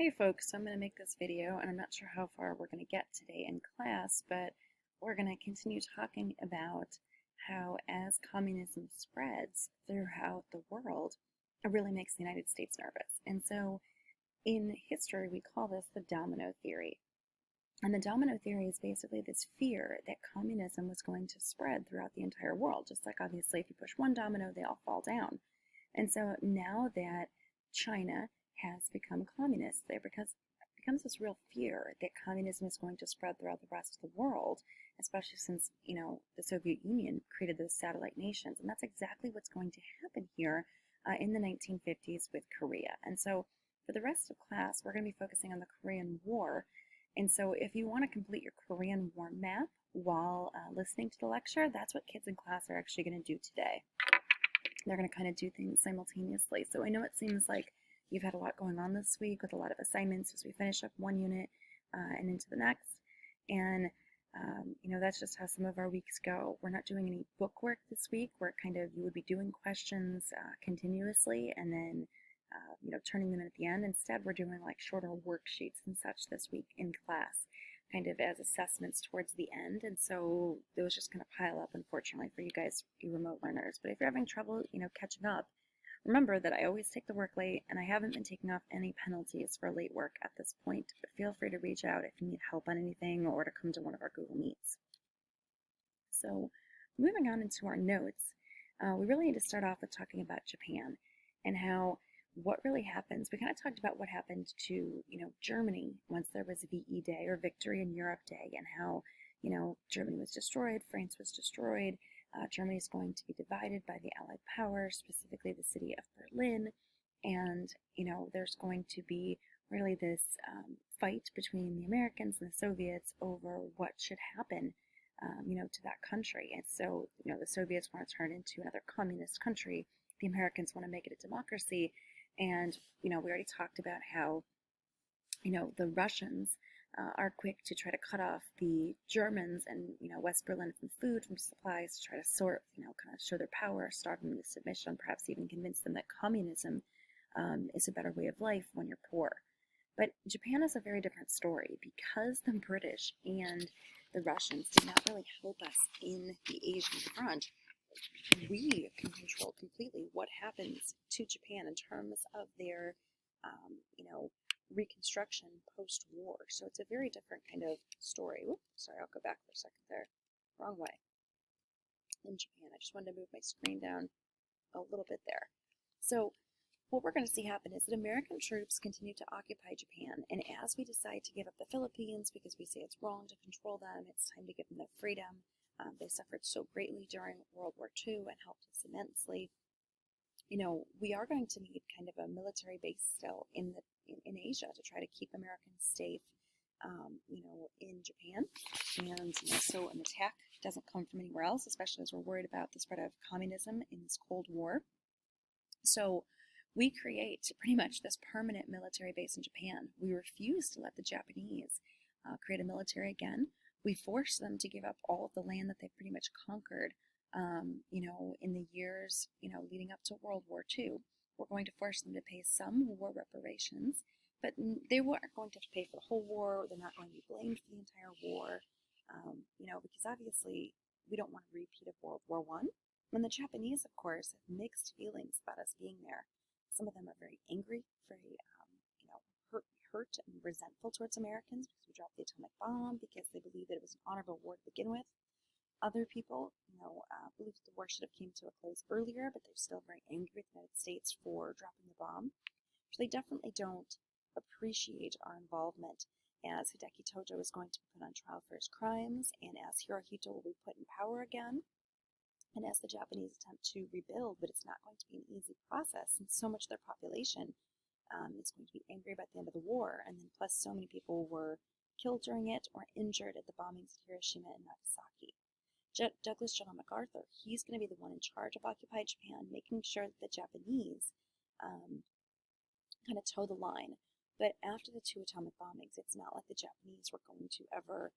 Hey folks, so I'm going to make this video, and I'm not sure how far we're going to get today in class, but we're going to continue talking about how as communism spreads throughout the world, it really makes the United States nervous. And so in history, we call this the domino theory. And the domino theory is basically this fear that communism was going to spread throughout the entire world, just like obviously if you push one domino, they all fall down. And so now that China has become communist, there becomes this real fear that communism is going to spread throughout the rest of the world, especially since, the Soviet Union created those satellite nations. And that's exactly what's going to happen here in the 1950s with Korea. And so for the rest of class, we're going to be focusing on the Korean War. And so if you want to complete your Korean War map while listening to the lecture, that's what kids in class are actually going to do today. They're going to kind of do things simultaneously. So I know it seems like you've had a lot going on this week with a lot of assignments as we finish up one unit and into the next. And, that's just how some of our weeks go. We're not doing any book work this week. We're you would be doing questions continuously and then, turning them in at the end. Instead, we're doing like shorter worksheets and such this week in class, kind of as assessments towards the end. And so those just kind of pile up, unfortunately, for you guys, you remote learners. But if you're having trouble, catching up, remember that I always take the work late, and I haven't been taking off any penalties for late work at this point. But feel free to reach out if you need help on anything or to come to one of our Google Meets. So moving on into our notes, we really need to start off with talking about Japan and how what really happens. We kind of talked about what happened to, Germany once there was VE Day or Victory in Europe Day, and how, Germany was destroyed, France was destroyed. Germany is going to be divided by the Allied powers, specifically the city of Berlin, and, there's going to be really this fight between the Americans and the Soviets over what should happen to that country. And so, the Soviets want to turn into another communist country. The Americans want to make it a democracy. And, we already talked about how, the Russians are quick to try to cut off the Germans and, West Berlin from food, from supplies, to try to sort, kind of show their power, starve them into submission, perhaps even convince them that communism is a better way of life when you're poor. But Japan is a very different story because the British and the Russians did not really help us in the Asian front. We can control completely what happens to Japan in terms of their, reconstruction post-war. So it's a very different kind of story. Oops, sorry, I'll go back for a second there. Wrong way. In Japan, I just wanted to move my screen down a little bit there. So what we're going to see happen is that American troops continue to occupy Japan, and as we decide to give up the Philippines because we say it's wrong to control them, it's time to give them their freedom. They suffered so greatly during World War II and helped us immensely. We are going to need kind of a military base still in Asia to try to keep Americans safe, in Japan. And so an attack doesn't come from anywhere else, especially as we're worried about the spread of communism in this Cold War. So we create pretty much this permanent military base in Japan. We refuse to let the Japanese create a military again. We force them to give up all of the land that they pretty much conquered, in the years, leading up to World War II. We're going to force them to pay some war reparations, but they weren't going to have to pay for the whole war. They're not going to be blamed for the entire war, because obviously we don't want a repeat of World War I. And the Japanese, of course, have mixed feelings about us being there. Some of them are very angry, very, hurt and resentful towards Americans because we dropped the atomic bomb, because they believe that it was an honorable war to begin with. Other people, believe that the war should have came to a close earlier, but they're still very angry with the United States for dropping the bomb. So they definitely don't appreciate our involvement, as Hideki Tojo is going to be put on trial for his crimes, and as Hirohito will be put in power again, and as the Japanese attempt to rebuild. But it's not going to be an easy process, since so much of their population is going to be angry about the end of the war, and then plus so many people were killed during it or injured at the bombings of Hiroshima and Nagasaki. Douglas John MacArthur, he's going to be the one in charge of occupied Japan, making sure that the Japanese kind of toe the line. But after the two atomic bombings, it's not like the Japanese were going to ever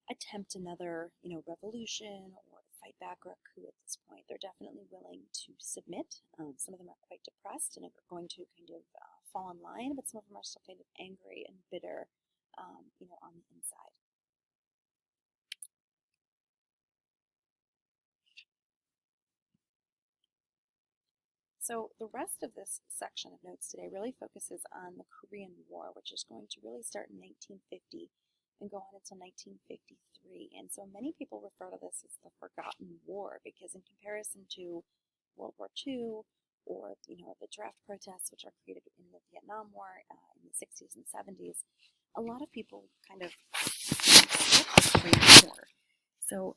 attempt another, revolution or fight back or a coup at this point. They're definitely willing to submit. Some of them are quite depressed and are going to kind of fall in line, but some of them are still kind of angry and bitter, on the inside. So the rest of this section of notes today really focuses on the Korean War, which is going to really start in 1950 and go on until 1953. And so many people refer to this as the Forgotten War because in comparison to World War II or the draft protests, which are created in the Vietnam War in the 60s and 70s, a lot of people kind of skip the Korean War. So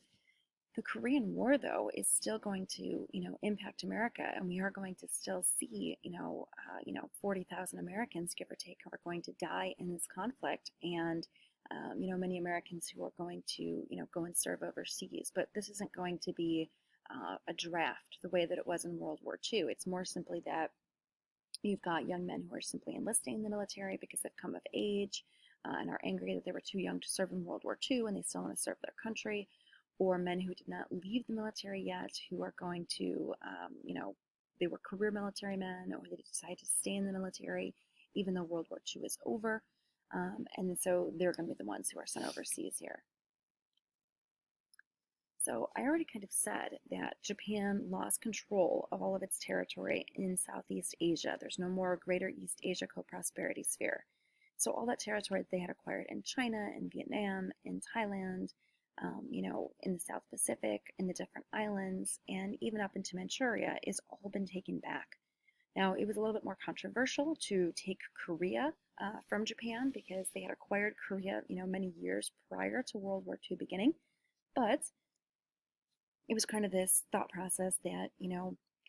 the Korean War, though, is still going to, impact America, and we are going to still see, 40,000 Americans, give or take, are going to die in this conflict, and many Americans who are going to, go and serve overseas. But this isn't going to be a draft the way that it was in World War II. It's more simply that you've got young men who are simply enlisting in the military because they've come of age and are angry that they were too young to serve in World War II and they still want to serve their country, or men who did not leave the military yet who are going to, they were career military men or they decided to stay in the military even though World War II is over. And so they're going to be the ones who are sent overseas here. So I already kind of said that Japan lost control of all of its territory in Southeast Asia. There's no more Greater East Asia Co-Prosperity Sphere. So all that territory that they had acquired in China, in Vietnam, in Thailand, in the South Pacific, in the different islands, and even up into Manchuria, is all been taken back. Now, it was a little bit more controversial to take Korea from Japan because they had acquired Korea, many years prior to World War II beginning, but it was kind of this thought process that,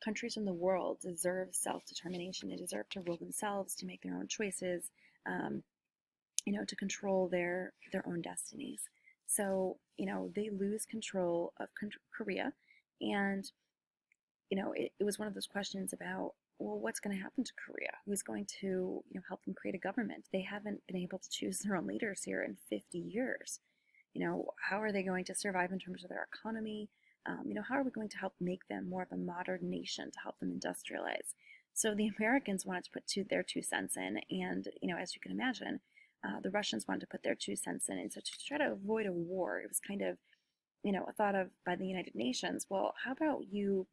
countries in the world deserve self-determination. They deserve to rule themselves, to make their own choices, to control their own destinies. So, they lose control of Korea, and, it was one of those questions about, well, what's going to happen to Korea? Who's going to, help them create a government? They haven't been able to choose their own leaders here in 50 years. How are they going to survive in terms of their economy? How are we going to help make them more of a modern nation, to help them industrialize? So the Americans wanted to put their 2 cents in, and, as you can imagine, the Russians wanted to put their 2 cents in. And so to try to avoid a war, it was kind of, thought of by the United Nations, well, how about you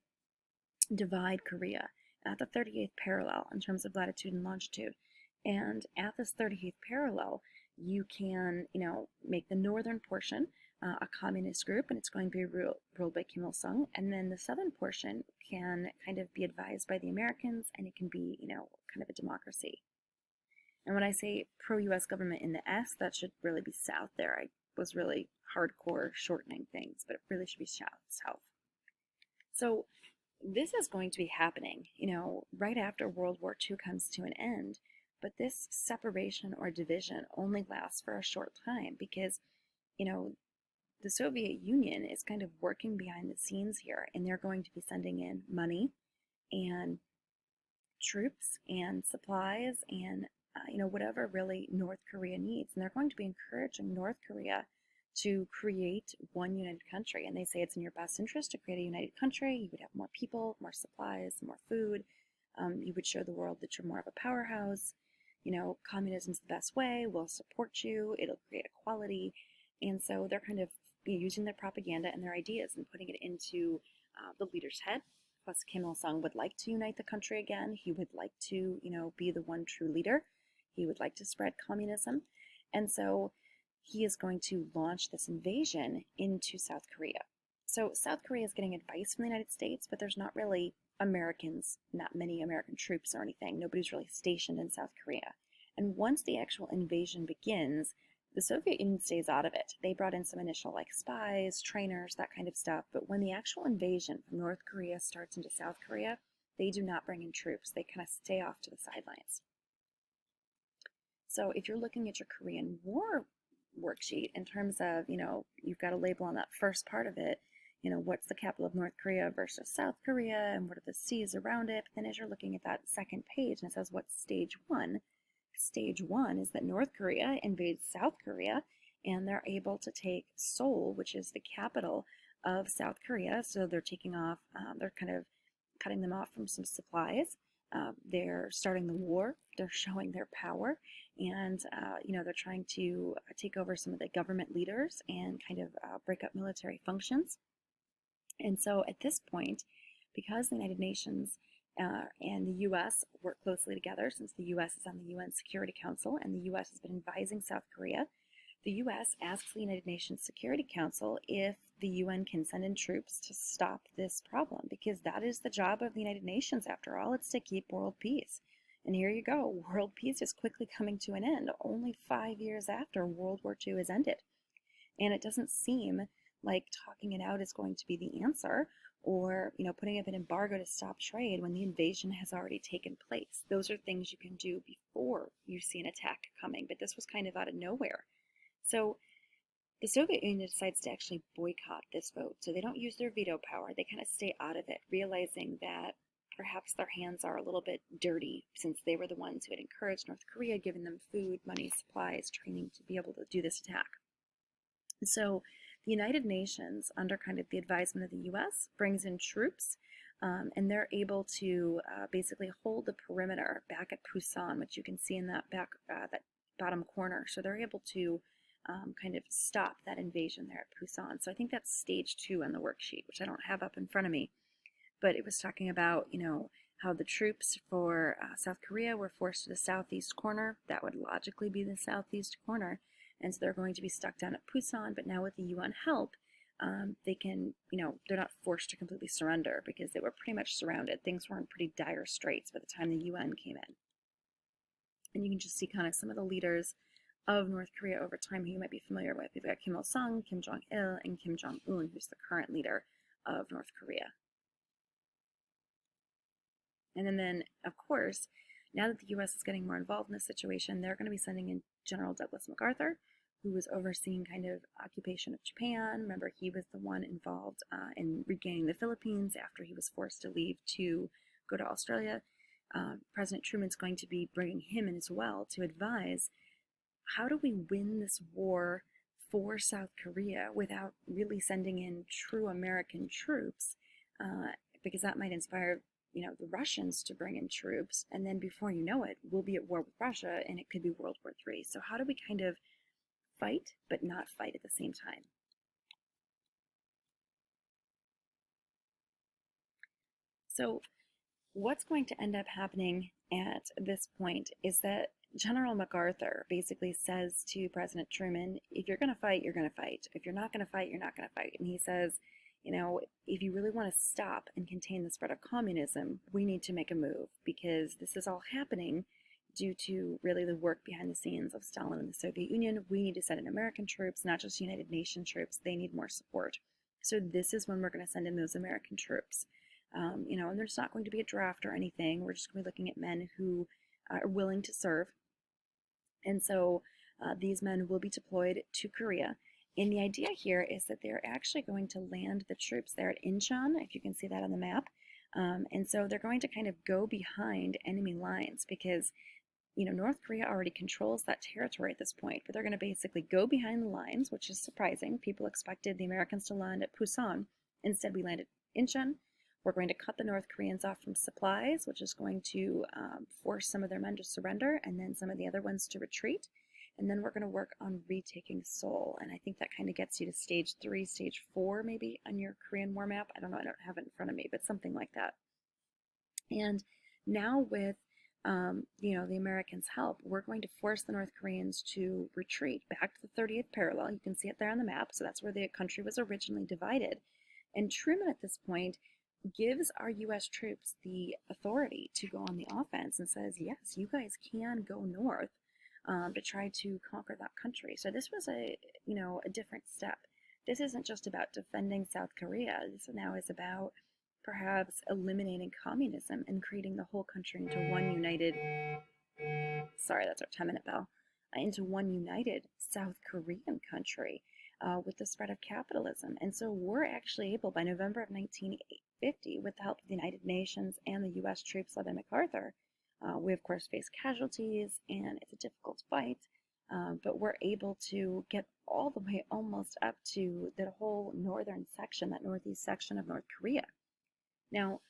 divide Korea at the 38th parallel in terms of latitude and longitude? And at this 38th parallel, you can, make the northern portion a communist group, and it's going to be ruled by Kim Il-sung. And then the southern portion can kind of be advised by the Americans, and it can be, kind of a democracy. And when I say pro-U.S. government in the S, that should really be south there. I was really hardcore shortening things, but it really should be south. So this is going to be happening, right after World War II comes to an end. But this separation or division only lasts for a short time because, the Soviet Union is kind of working behind the scenes here, and they're going to be sending in money and troops and supplies and whatever really North Korea needs. And they're going to be encouraging North Korea to create one united country. And they say it's in your best interest to create a united country. You would have more people, more supplies, more food. You would show the world that you're more of a powerhouse. Communism's the best way. We'll support you. It'll create equality. And so they're kind of using their propaganda and their ideas and putting it into the leader's head. Plus, Kim Il-sung would like to unite the country again. He would like to, be the one true leader. He would like to spread communism. And so he is going to launch this invasion into South Korea. So South Korea is getting advice from the United States, but there's not really Americans, not many American troops or anything. Nobody's really stationed in South Korea. And once the actual invasion begins, the Soviet Union stays out of it. They brought in some initial spies, trainers, that kind of stuff. But when the actual invasion from North Korea starts into South Korea, they do not bring in troops. They kind of stay off to the sidelines. So if you're looking at your Korean War worksheet in terms of, you've got a label on that first part of it, what's the capital of North Korea versus South Korea, and what are the seas around it? But then as you're looking at that second page, and it says what's stage 1, Stage 1 is that North Korea invades South Korea, and they're able to take Seoul, which is the capital of South Korea. So they're taking off, they're kind of cutting them off from some supplies. They're starting the war. They're showing their power, and they're trying to take over some of the government leaders and kind of break up military functions. And so at this point, because the United Nations and the U.S. work closely together, since the U.S. is on the UN Security Council and the U.S. has been advising South Korea, the U.S. asks the United Nations Security Council if the UN can send in troops to stop this problem, because that is the job of the United Nations, after all. It's to keep world peace. And here you go, world peace is quickly coming to an end, only 5 years after World War II has ended. And it doesn't seem like talking it out is going to be the answer, or putting up an embargo to stop trade when the invasion has already taken place. Those are things you can do before you see an attack coming, but this was kind of out of nowhere. So the Soviet Union decides to actually boycott this vote. So they don't use their veto power. They kind of stay out of it, realizing that perhaps their hands are a little bit dirty, since they were the ones who had encouraged North Korea, giving them food, money, supplies, training to be able to do this attack. So the United Nations, under kind of the advisement of the U.S., brings in troops, and they're able to basically hold the perimeter back at Pusan, which you can see in that that bottom corner. So they're able to kind of stop that invasion there at Pusan. So I think that's stage 2 on the worksheet, which I don't have up in front of me. But it was talking about, how the troops for South Korea were forced to the southeast corner. That would logically be the southeast corner. And so they're going to be stuck down at Pusan, but now with the UN help, they can, they're not forced to completely surrender, because they were pretty much surrounded. Things were in pretty dire straits by the time the UN came in. And you can just see kind of some of the leaders of North Korea over time who you might be familiar with. We've got Kim Il-sung, Kim Jong-il, and Kim Jong-un, who's the current leader of North Korea. And then, of course, now that the U.S. is getting more involved in this situation, they're going to be sending in General Douglas MacArthur, who was overseeing kind of occupation of Japan. Remember, he was the one involved in regaining the Philippines after he was forced to leave to go to Australia. President Truman's going to be bringing him in as well to advise, how do we win this war for South Korea without really sending in true American troops? Because that might inspire the Russians to bring in troops, and then before you know it, we'll be at war with Russia, and it could be World War III. So how do we kind of fight, but not fight at the same time? So what's going to end up happening at this point is that General MacArthur basically says to President Truman, if you're going to fight, you're going to fight. If you're not going to fight, you're not going to fight. And he says, if you really want to stop and contain the spread of communism, we need to make a move, because this is all happening due to really the work behind the scenes of Stalin and the Soviet Union. We need to send in American troops, not just United Nations troops. They need more support. So this is when we're going to send in those American troops. And there's not going to be a draft or anything. We're just going to be looking at men who are willing to serve. And so these men will be deployed to Korea. And the idea here is that they're actually going to land the troops there at Incheon, if you can see that on the map. And so they're going to kind of go behind enemy lines, because North Korea already controls that territory at this point, but they're going to basically go behind the lines, which is surprising. People expected the Americans to land at Pusan. Instead, we landed at Incheon. We're going to cut the North Koreans off from supplies, which is going to force some of their men to surrender, and then some of the other ones to retreat. And then we're going to work on retaking Seoul. And I think that kind of gets you to stage 3, stage 4, maybe on your Korean War map. I don't know, I don't have it in front of me, but something like that. And now with the Americans' help, we're going to force the North Koreans to retreat back to the 30th parallel. You can see it there on the map. So that's where the country was originally divided. And Truman at this point gives our U.S. troops the authority to go on the offense and says, yes, you guys can go north to try to conquer that country. So this was a different step. This isn't just about defending South Korea. This now is about perhaps eliminating communism and creating the whole country into one united, sorry, that's our 10-minute bell, into one united South Korean country with the spread of capitalism. And so we're actually able, by November of 1950, with the help of the United Nations and the U.S. troops led by MacArthur, we of course face casualties, and it's a difficult fight, but we're able to get all the way almost up to the whole northern section, that northeast section of North Korea. Now,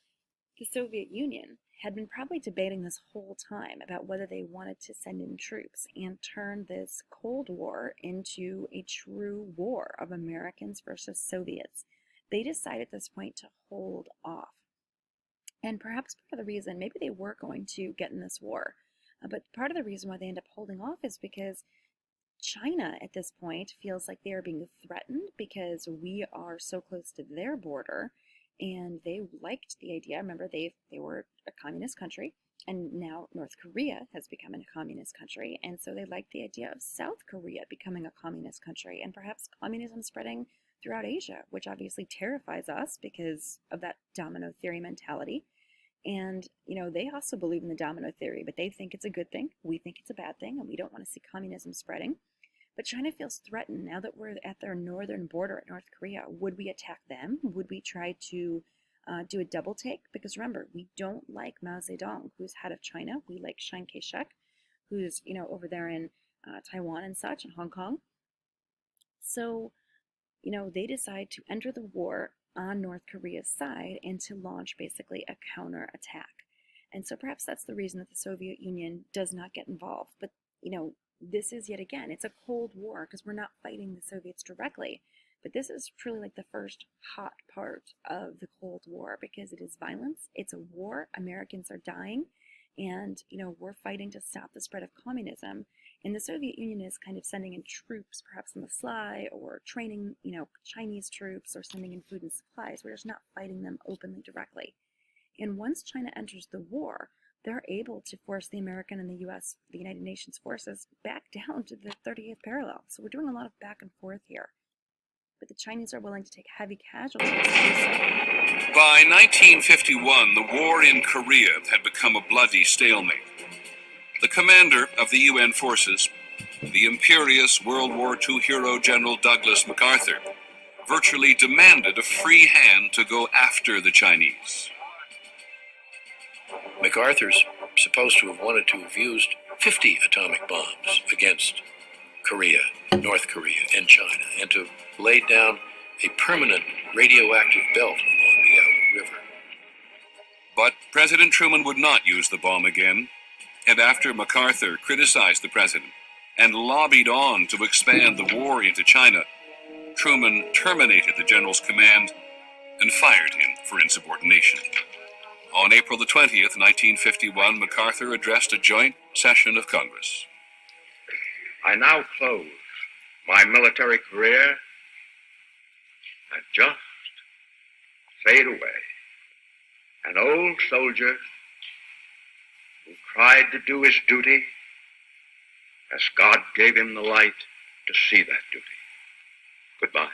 the Soviet Union had been probably debating this whole time about whether they wanted to send in troops and turn this Cold War into a true war of Americans versus Soviets. They decided at this point to hold off. And perhaps part of the reason, maybe they were going to get in this war, but part of the reason why they end up holding off is because China at this point feels like they are being threatened because we are so close to their border, and they liked the idea. Remember, they were a communist country, and now North Korea has become a communist country, and so they liked the idea of South Korea becoming a communist country, and perhaps communism spreading throughout Asia, which obviously terrifies us because of that domino theory mentality. And, they also believe in the domino theory, but they think it's a good thing. We think it's a bad thing, and we don't want to see communism spreading. But China feels threatened now that we're at their northern border at North Korea. Would we attack them? Would we try to do a double take? Because remember, we don't like Mao Zedong, who's head of China. We like Chiang Kai-shek, who's, over there in Taiwan and such, and Hong Kong. So, they decide to enter the war on North Korea's side and to launch basically a counterattack. And so perhaps that's the reason that the Soviet Union does not get involved. But, this is yet again, it's a Cold War because we're not fighting the Soviets directly. But this is truly like the first hot part of the Cold War because it is violence. It's a war. Americans are dying. And, we're fighting to stop the spread of communism. And the Soviet Union is kind of sending in troops, perhaps on the sly, or training, Chinese troops, or sending in food and supplies. We're just not fighting them openly directly. And once China enters the war, they're able to force the American and the U.S., the United Nations forces, back down to the 38th parallel. So we're doing a lot of back and forth here. But the Chinese are willing to take heavy casualties to do so. By 1951, the war in Korea had become a bloody stalemate. The commander of the UN forces, the imperious World War II hero General Douglas MacArthur, virtually demanded a free hand to go after the Chinese. MacArthur's supposed to have wanted to have used 50 atomic bombs against Korea, North Korea, and China, and to lay down a permanent radioactive belt along the Yalu River. But President Truman would not use the bomb again, and after MacArthur criticized the president and lobbied on to expand the war into China, Truman terminated the general's command and fired him for insubordination. On April the 20th, 1951, MacArthur addressed a joint session of Congress. I now close my military career and just fade away. An old soldier who tried to do his duty as God gave him the light to see that duty. Goodbye.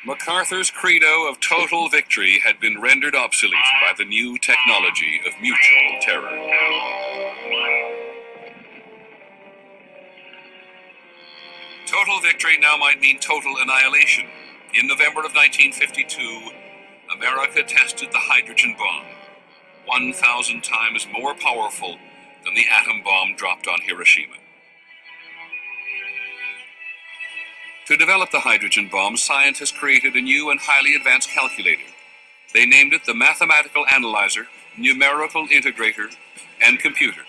MacArthur's credo of total victory had been rendered obsolete by the new technology of mutual terror. Total victory now might mean total annihilation. In November of 1952, America tested the hydrogen bomb, 1,000 times more powerful than the atom bomb dropped on Hiroshima. To develop the hydrogen bomb, scientists created a new and highly advanced calculator. They named it the Mathematical Analyzer, Numerical Integrator, and Computer.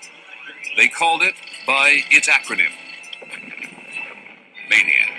They called it by its acronym, MANIAC.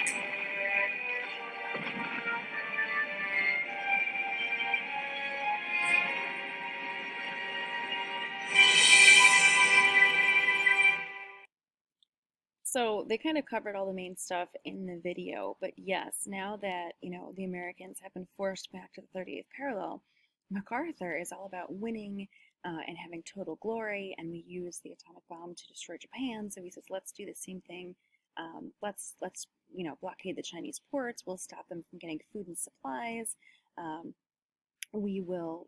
So they kind of covered all the main stuff in the video, but yes, now that, the Americans have been forced back to the 30th parallel, MacArthur is all about winning and having total glory, and we use the atomic bomb to destroy Japan, so he says, let's do the same thing. Let's blockade the Chinese ports. We'll stop them from getting food and supplies. We will,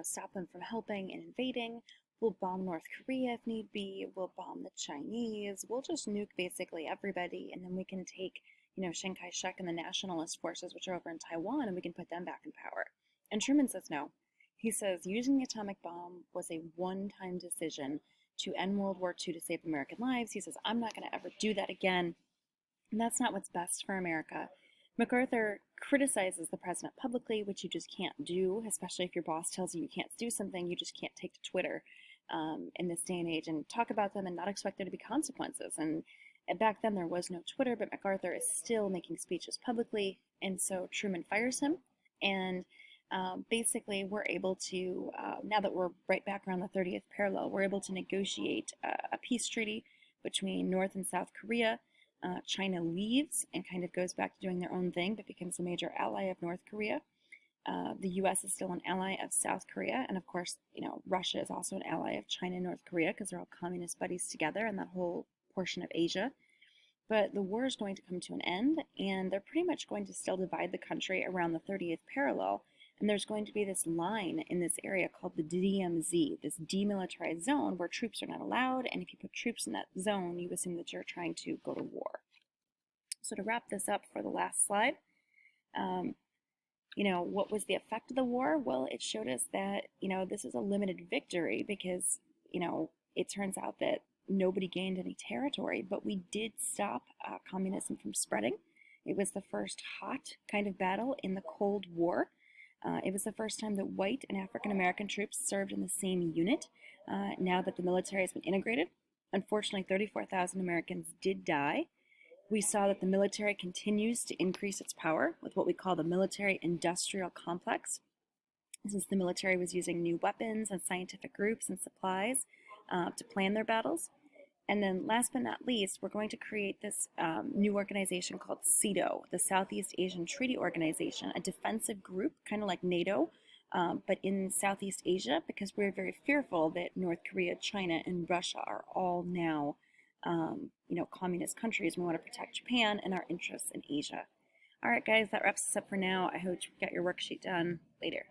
stop them from helping and invading. We'll bomb North Korea if need be. We'll bomb the Chinese. We'll just nuke basically everybody, and then we can take, Chiang Kai-shek and the nationalist forces, which are over in Taiwan, and we can put them back in power. And Truman says no. He says using the atomic bomb was a one-time decision to end World War II to save American lives. He says, I'm not going to ever do that again. And that's not what's best for America. MacArthur criticizes the president publicly, which you just can't do, especially if your boss tells you you can't do something. You just can't take to Twitter in this day and age and talk about them and not expect there to be consequences. And back then there was no Twitter, but MacArthur is still making speeches publicly, and so Truman fires him. And basically, we're able to, now that we're right back around the 30th parallel, we're able to negotiate a peace treaty between North and South Korea. China leaves and kind of goes back to doing their own thing, but becomes a major ally of North Korea. The U.S. is still an ally of South Korea, and of course, Russia is also an ally of China and North Korea because they're all communist buddies together in that whole portion of Asia. But the war is going to come to an end, and they're pretty much going to still divide the country around the 30th parallel. And there's going to be this line in this area called the DMZ, this demilitarized zone where troops are not allowed. And if you put troops in that zone, you assume that you're trying to go to war. So to wrap this up for the last slide, what was the effect of the war? Well, it showed us that, this is a limited victory because, it turns out that nobody gained any territory, but we did stop communism from spreading. It was the first hot kind of battle in the Cold War. It was the first time that white and African American troops served in the same unit. Now that the military has been integrated, unfortunately 34,000 Americans did die. We saw that the military continues to increase its power with what we call the military-industrial complex. Since the military was using new weapons and scientific groups and supplies to plan their battles. And then last but not least, we're going to create this new organization called SEATO, the Southeast Asian Treaty Organization, a defensive group, kind of like NATO, but in Southeast Asia, because we're very fearful that North Korea, China, and Russia are all now, communist countries. We want to protect Japan and our interests in Asia. All right, guys, that wraps us up for now. I hope you got your worksheet done later.